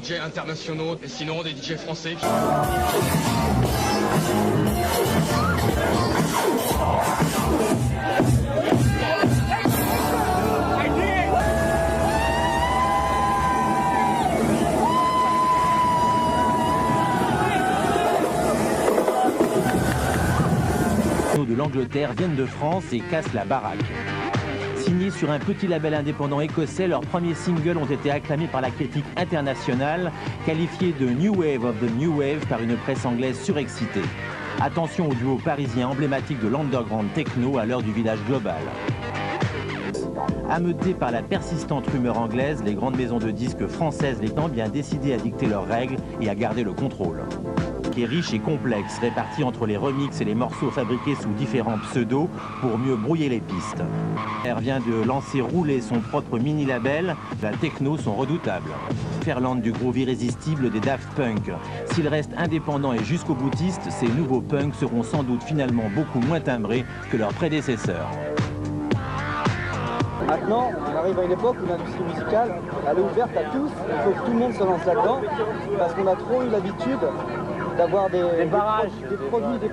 DJ internationaux et sinon des DJ français. De l'Angleterre viennent de France et cassent la baraque. Signés sur un petit label indépendant écossais, leurs premiers singles ont été acclamés par la critique internationale, qualifiés de New Wave of the New Wave par une presse anglaise surexcitée. Attention au duo parisien emblématique de l'underground techno à l'heure du village global. Ameutés par la persistante rumeur anglaise, les grandes maisons de disques françaises étant bien décidées à dicter leurs règles et à garder le contrôle. Est riche et complexe, réparti entre les remixes et les morceaux fabriqués sous différents pseudos pour mieux brouiller les pistes. Elle vient de lancer rouler son propre mini-label, la techno sont redoutables. Ferland du groove irrésistible des Daft Punk. S'ils restent indépendants et jusqu'au boutiste, ces nouveaux punks seront sans doute finalement beaucoup moins timbrés que leurs prédécesseurs. Maintenant, on arrive à une époque où l'industrie musicale, elle est ouverte à tous, il faut que tout le monde se lance là-dedans, parce qu'on a trop eu l'habitude d'avoir des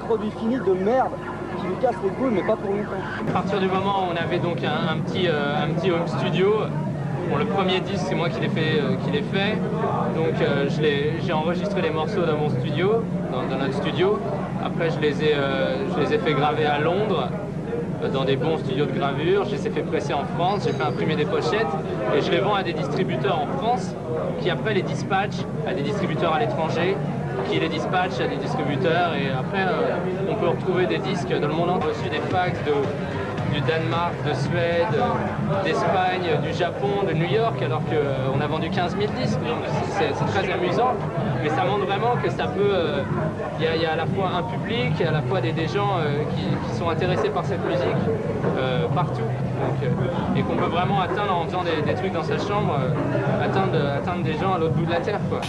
produits finis de merde qui nous cassent les couilles, mais pas pour longtemps. À partir du moment où on avait donc un petit home studio, bon, le premier disque c'est moi qui l'ai fait, donc j'ai enregistré les morceaux dans mon studio, dans notre studio. Après je les ai fait graver à Londres, dans des bons studios de gravure, je les ai fait presser en France, j'ai fait imprimer des pochettes et je les vends à des distributeurs en France qui après les dispatchent à des distributeurs à l'étranger, qui les dispatchent à des distributeurs et après on peut retrouver des disques dans le monde entier. On a reçu des fax du Danemark, de Suède, d'Espagne, du Japon, de New York, alors qu'on a vendu 15 000 disques, donc c'est très amusant, mais ça montre vraiment que ça peut... Il y a à la fois un public et à la fois des gens qui sont intéressés par cette musique partout, donc, et qu'on peut vraiment atteindre en faisant des trucs dans sa chambre, atteindre des gens à l'autre bout de la terre, quoi.